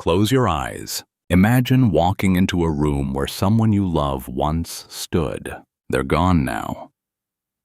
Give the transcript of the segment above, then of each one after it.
Close your eyes. Imagine walking into a room where someone you love once stood. They're gone now.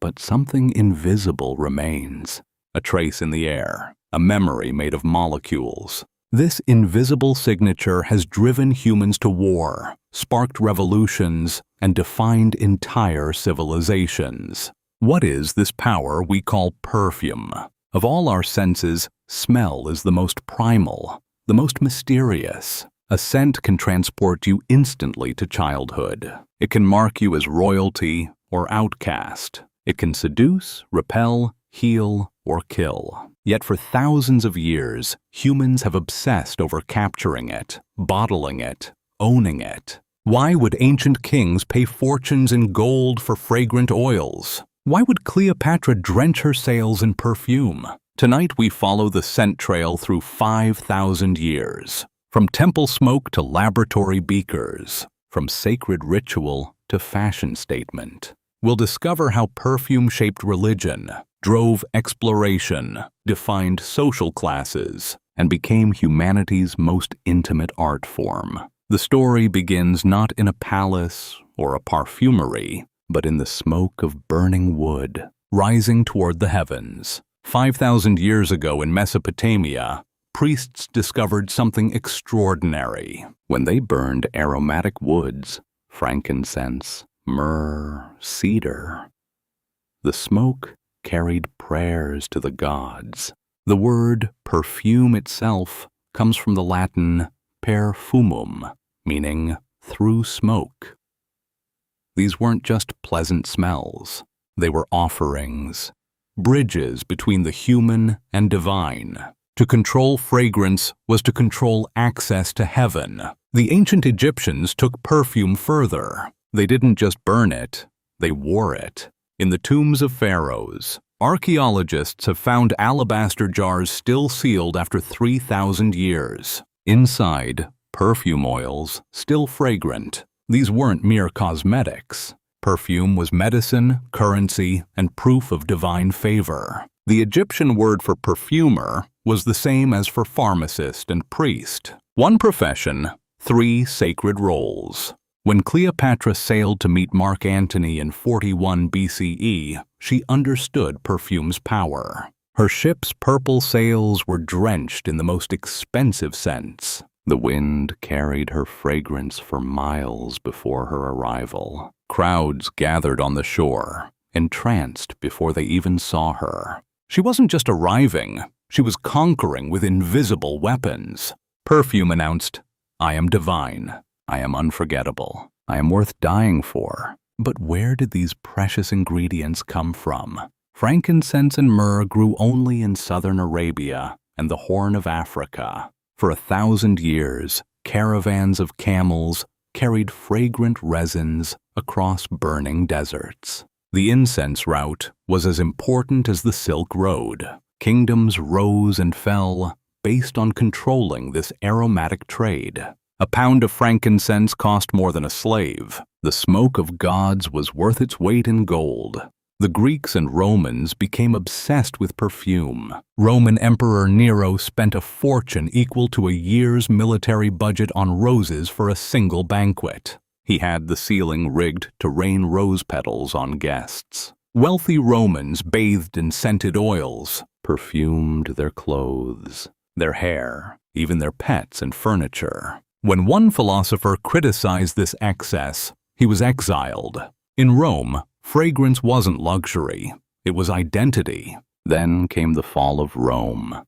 But something invisible remains. A trace in the air, a memory made of molecules. This invisible signature has driven humans to war, sparked revolutions, and defined entire civilizations. What is this power we call perfume? Of all our senses, smell is the most primal, the most mysterious. A scent can transport you instantly to childhood. It can mark you as royalty or outcast. It can seduce, repel, heal, or kill. Yet for thousands of years, humans have obsessed over capturing it, bottling it, owning it. Why would ancient kings pay fortunes in gold for fragrant oils? Why would Cleopatra drench her sails in perfume? Tonight we follow the scent trail through 5,000 years. From temple smoke to laboratory beakers, from sacred ritual to fashion statement. We'll discover how perfume shaped religion, drove exploration, defined social classes, and became humanity's most intimate art form. The story begins not in a palace or a perfumery, but in the smoke of burning wood, rising toward the heavens. 5,000 years ago in Mesopotamia, priests discovered something extraordinary when they burned aromatic woods, frankincense, myrrh, cedar. The smoke carried prayers to the gods. The word perfume itself comes from the Latin perfumum, meaning through smoke. These weren't just pleasant smells. They were offerings, bridges between the human and divine. To control fragrance was to control access to heaven. The ancient Egyptians took perfume further. They didn't just burn it, they wore it. In the tombs of pharaohs, archaeologists have found alabaster jars still sealed after 3,000 years. Inside, perfume oils, still fragrant. These weren't mere cosmetics. Perfume was medicine, currency, and proof of divine favor. The Egyptian word for perfumer was the same as for pharmacist and priest. One profession, three sacred roles. When Cleopatra sailed to meet Mark Antony in 41 BCE, she understood perfume's power. Her ship's purple sails were drenched in the most expensive scents. The wind carried her fragrance for miles before her arrival. Crowds gathered on the shore, entranced before they even saw her. She wasn't just arriving, she was conquering with invisible weapons. Perfume announced, "I am divine. I am unforgettable. I am worth dying for." But where did these precious ingredients come from? Frankincense and myrrh grew only in southern Arabia and the Horn of Africa. For 1,000 years, caravans of camels carried fragrant resins across burning deserts. The incense route was as important as the Silk Road. Kingdoms rose and fell based on controlling this aromatic trade. A pound of frankincense cost more than a slave. The smoke of gods was worth its weight in gold. The Greeks and Romans became obsessed with perfume. Roman Emperor Nero spent a fortune equal to a year's military budget on roses for a single banquet. He had the ceiling rigged to rain rose petals on guests. Wealthy Romans bathed in scented oils, perfumed their clothes, their hair, even their pets and furniture. When one philosopher criticized this excess, he was exiled. In Rome, fragrance wasn't luxury, it was identity. Then came the fall of Rome,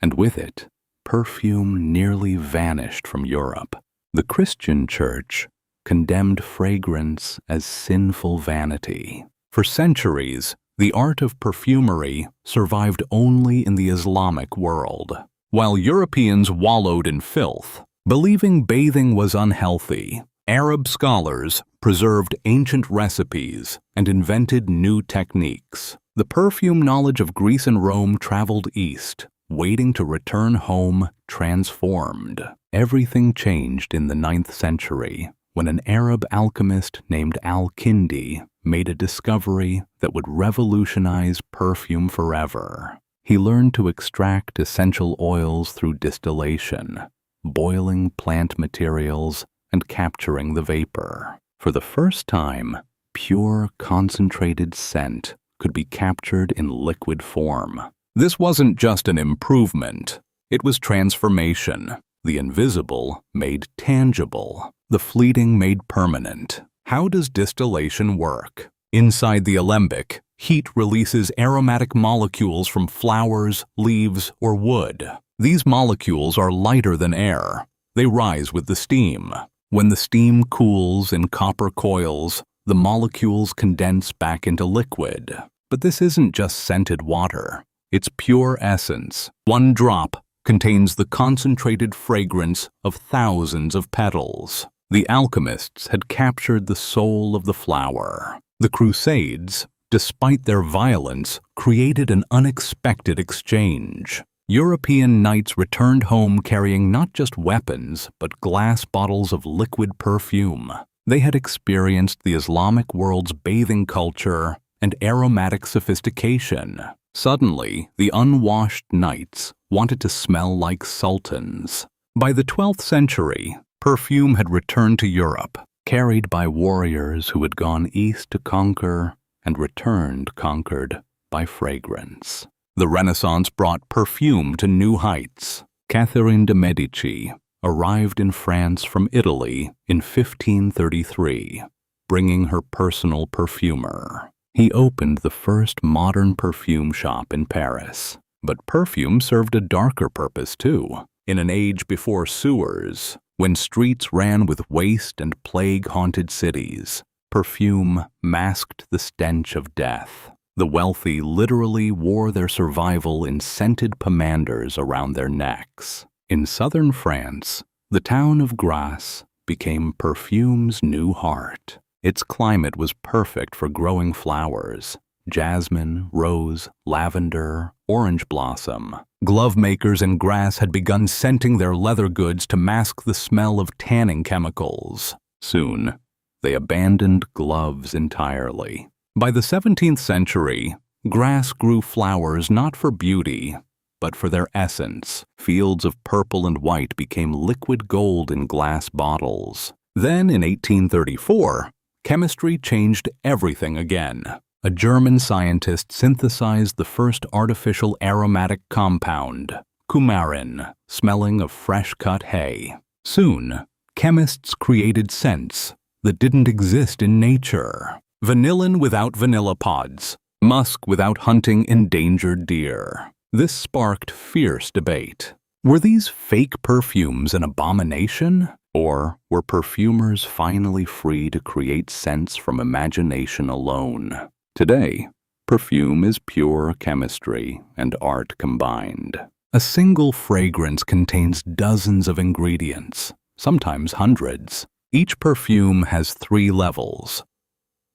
and with it, perfume nearly vanished from Europe. The Christian church condemned fragrance as sinful vanity. For centuries, the art of perfumery survived only in the Islamic world. While Europeans wallowed in filth, believing bathing was unhealthy, Arab scholars preserved ancient recipes and invented new techniques. The perfume knowledge of Greece and Rome traveled east, waiting to return home transformed. Everything changed in the 9th century when an Arab alchemist named Al-Kindi made a discovery that would revolutionize perfume forever. He learned to extract essential oils through distillation, boiling plant materials and capturing the vapor. For the first time, pure concentrated scent could be captured in liquid form. This wasn't just an improvement, it was transformation. The invisible made tangible, the fleeting made permanent. How does distillation work? Inside the alembic, heat releases aromatic molecules from flowers, leaves, or wood. These molecules are lighter than air. They rise with the steam. When the steam cools in copper coils, the molecules condense back into liquid. But this isn't just scented water. It's pure essence. One drop contains the concentrated fragrance of thousands of petals. The alchemists had captured the soul of the flower. The Crusades, despite their violence, created an unexpected exchange. European knights returned home carrying not just weapons, but glass bottles of liquid perfume. They had experienced the Islamic world's bathing culture and aromatic sophistication. Suddenly, the unwashed knights wanted to smell like sultans. By the 12th century, perfume had returned to Europe, carried by warriors who had gone east to conquer and returned conquered by fragrance. The Renaissance brought perfume to new heights. Catherine de' Medici arrived in France from Italy in 1533, bringing her personal perfumer. He opened the first modern perfume shop in Paris. But perfume served a darker purpose too. In an age before sewers, when streets ran with waste and plague-haunted cities, perfume masked the stench of death. The wealthy literally wore their survival in scented pomanders around their necks. In southern France, the town of Grasse became perfume's new heart. Its climate was perfect for growing flowers: jasmine, rose, lavender, orange blossom. Glove makers in Grasse had begun scenting their leather goods to mask the smell of tanning chemicals. Soon, they abandoned gloves entirely. By the 17th century, Grasse grew flowers not for beauty, but for their essence. Fields of purple and white became liquid gold in glass bottles. Then, in 1834, chemistry changed everything again. A German scientist synthesized the first artificial aromatic compound, coumarin, smelling of fresh-cut hay. Soon, chemists created scents that didn't exist in nature. Vanillin without vanilla pods, musk without hunting endangered deer. This sparked fierce debate. Were these fake perfumes an abomination? Or were perfumers finally free to create scents from imagination alone? Today, perfume is pure chemistry and art combined. A single fragrance contains dozens of ingredients, sometimes hundreds. Each perfume has 3 levels: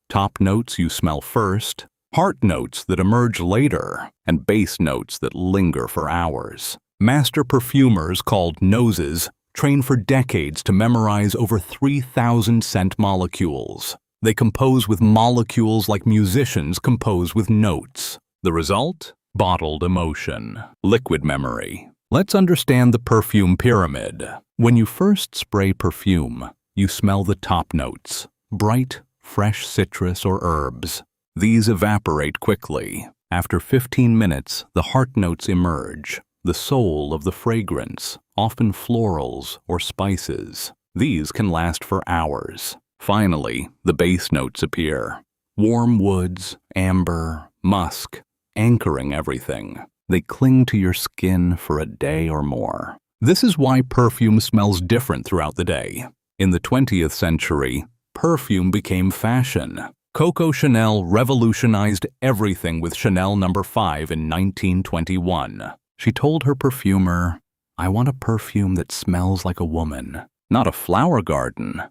top notes you smell first, heart notes that emerge later, and base notes that linger for hours. Master perfumers, called noses, train for decades to memorize over 3,000 scent molecules. They compose with molecules like musicians compose with notes. The result? Bottled emotion. Liquid memory. Let's understand the perfume pyramid. When you first spray perfume, you smell the top notes: bright, fresh citrus or herbs. These evaporate quickly. After 15 minutes, the heart notes emerge, the soul of the fragrance, often florals or spices. These can last for hours. Finally, the base notes appear: warm woods, amber, musk, anchoring everything. They cling to your skin for a day or more. This is why perfume smells different throughout the day. In the 20th century, perfume became fashion. Coco Chanel revolutionized everything with Chanel No. 5 in 1921. She told her perfumer, "I want a perfume that smells like a woman, not a flower garden."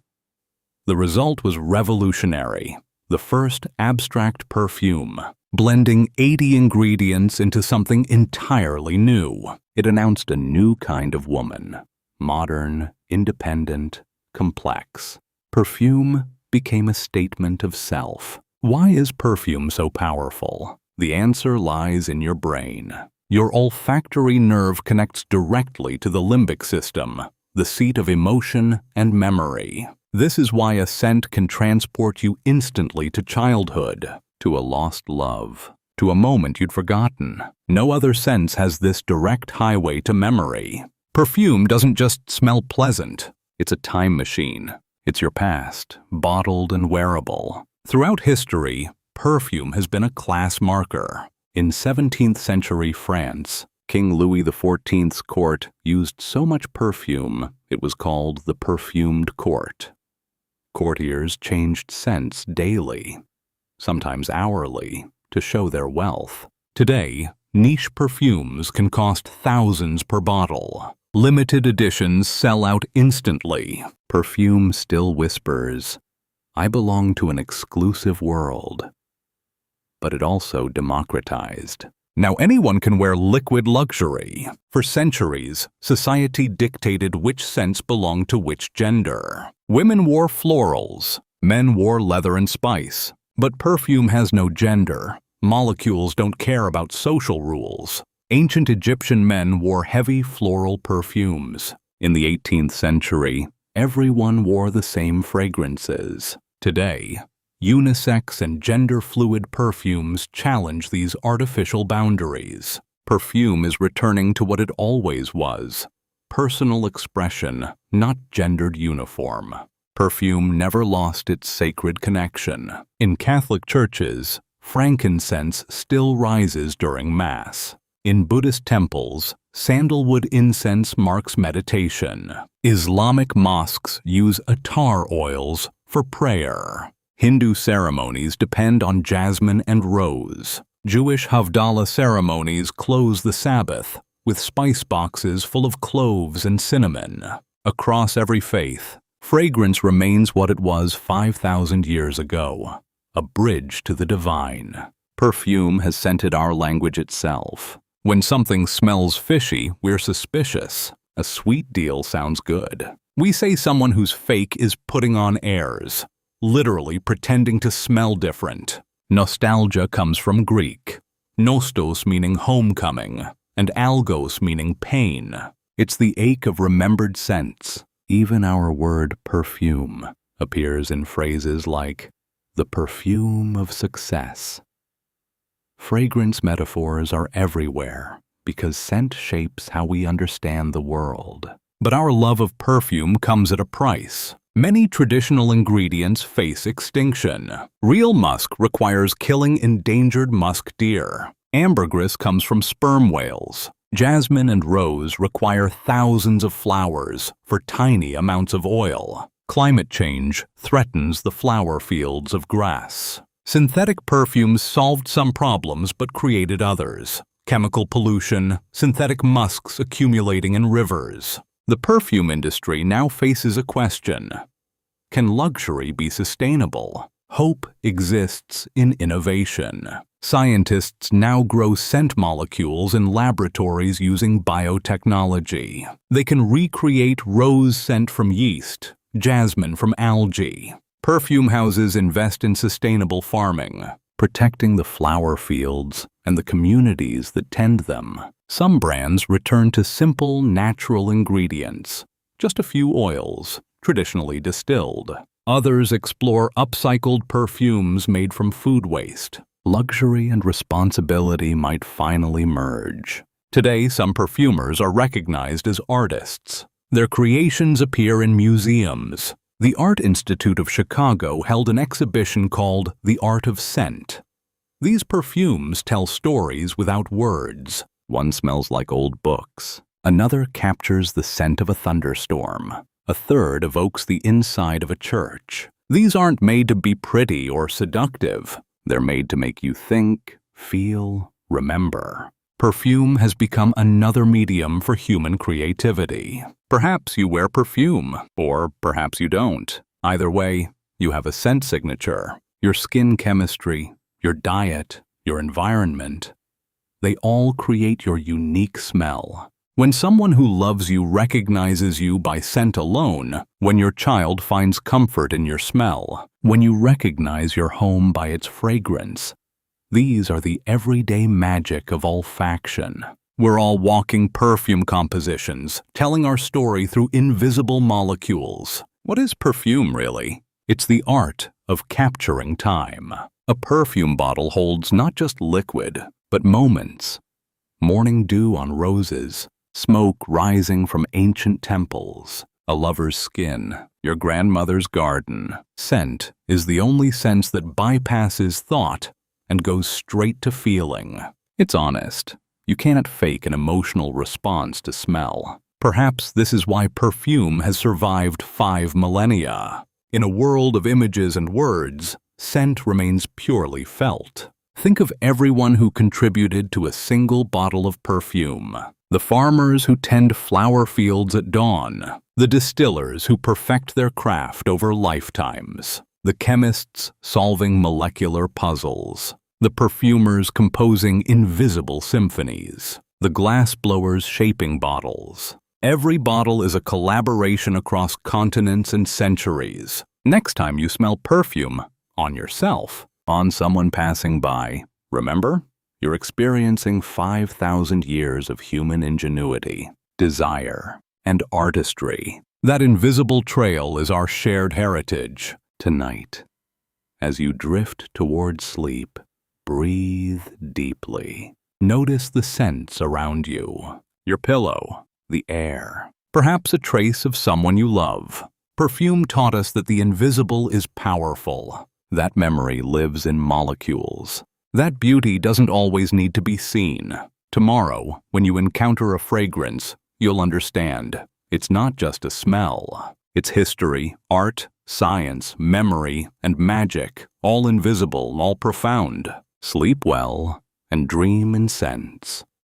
The result was revolutionary. The first abstract perfume, blending 80 ingredients into something entirely new. It announced a new kind of woman: modern, independent, complex. Perfume became a statement of self. Why is perfume so powerful? The answer lies in your brain. Your olfactory nerve connects directly to the limbic system, the seat of emotion and memory. This is why a scent can transport you instantly to childhood, to a lost love, to a moment you'd forgotten. No other sense has this direct highway to memory. Perfume doesn't just smell pleasant. It's a time machine. It's your past, bottled and wearable. Throughout history, perfume has been a class marker. In 17th century France, King Louis XIV's court used so much perfume, it was called the perfumed court. Courtiers changed scents daily, sometimes hourly, to show their wealth. Today, niche perfumes can cost thousands per bottle. Limited editions sell out instantly. Perfume still whispers, "I belong to an exclusive world." But it also democratized. Now anyone can wear liquid luxury. For centuries, society dictated which scents belonged to which gender. Women wore florals, men wore leather and spice. But perfume has no gender. Molecules don't care about social rules. Ancient Egyptian men wore heavy floral perfumes. In the 18th century, everyone wore the same fragrances. Today, unisex and gender-fluid perfumes challenge these artificial boundaries. Perfume is returning to what it always was: personal expression, not gendered uniform. Perfume never lost its sacred connection. In Catholic churches, frankincense still rises during Mass. In Buddhist temples, sandalwood incense marks meditation. Islamic mosques use attar oils for prayer. Hindu ceremonies depend on jasmine and rose. Jewish Havdalah ceremonies close the Sabbath with spice boxes full of cloves and cinnamon. Across every faith, fragrance remains what it was 5,000 years ago, a bridge to the divine. Perfume has scented our language itself. When something smells fishy, we're suspicious. A sweet deal sounds good. We say someone who's fake is putting on airs, literally pretending to smell different. Nostalgia comes from Greek, nostos meaning homecoming, and algos meaning pain. It's the ache of remembered scents. Even our word perfume appears in phrases like, "the perfume of success." Fragrance metaphors are everywhere because scent shapes how we understand the world. But our love of perfume comes at a price. Many traditional ingredients face extinction. Real musk requires killing endangered musk deer. Ambergris comes from sperm whales. Jasmine and rose require thousands of flowers for tiny amounts of oil. Climate change threatens the flower fields of Grasse. Synthetic perfumes solved some problems but created others. Chemical pollution, synthetic musks accumulating in rivers. The perfume industry now faces a question: can luxury be sustainable? Hope exists in innovation. Scientists now grow scent molecules in laboratories using biotechnology. They can recreate rose scent from yeast, jasmine from algae. Perfume houses invest in sustainable farming, protecting the flower fields and the communities that tend them. Some brands return to simple, natural ingredients, just a few oils, traditionally distilled. Others explore upcycled perfumes made from food waste. Luxury and responsibility might finally merge. Today, some perfumers are recognized as artists. Their creations appear in museums. The Art Institute of Chicago held an exhibition called The Art of Scent. These perfumes tell stories without words. One smells like old books. Another captures the scent of a thunderstorm. A third evokes the inside of a church. These aren't made to be pretty or seductive. They're made to make you think, feel, remember. Perfume has become another medium for human creativity. Perhaps you wear perfume, or perhaps you don't. Either way, you have a scent signature. Your skin chemistry, your diet, your environment. They all create your unique smell. When someone who loves you recognizes you by scent alone, when your child finds comfort in your smell, when you recognize your home by its fragrance, these are the everyday magic of olfaction. We're all walking perfume compositions, telling our story through invisible molecules. What is perfume, really? It's the art of capturing time. A perfume bottle holds not just liquid, but moments. Morning dew on roses, smoke rising from ancient temples, a lover's skin, your grandmother's garden. Scent is the only sense that bypasses thought and goes straight to feeling. It's honest. You cannot fake an emotional response to smell. Perhaps this is why perfume has survived 5 millennia. In a world of images and words, scent remains purely felt. Think of everyone who contributed to a single bottle of perfume. The farmers who tend flower fields at dawn. The distillers who perfect their craft over lifetimes. The chemists solving molecular puzzles. The perfumers composing invisible symphonies. The glassblowers shaping bottles. Every bottle is a collaboration across continents and centuries. Next time you smell perfume, on yourself, on someone passing by, remember? You're experiencing 5,000 years of human ingenuity, desire, and artistry. That invisible trail is our shared heritage. Tonight, as you drift towards sleep, breathe deeply. Notice the scents around you. Your pillow, the air, perhaps a trace of someone you love. Perfume taught us that the invisible is powerful. That memory lives in molecules. That beauty doesn't always need to be seen. Tomorrow, when you encounter a fragrance, you'll understand. It's not just a smell. It's history, art, science, memory, and magic, all invisible, all profound. Sleep well and dream in scents.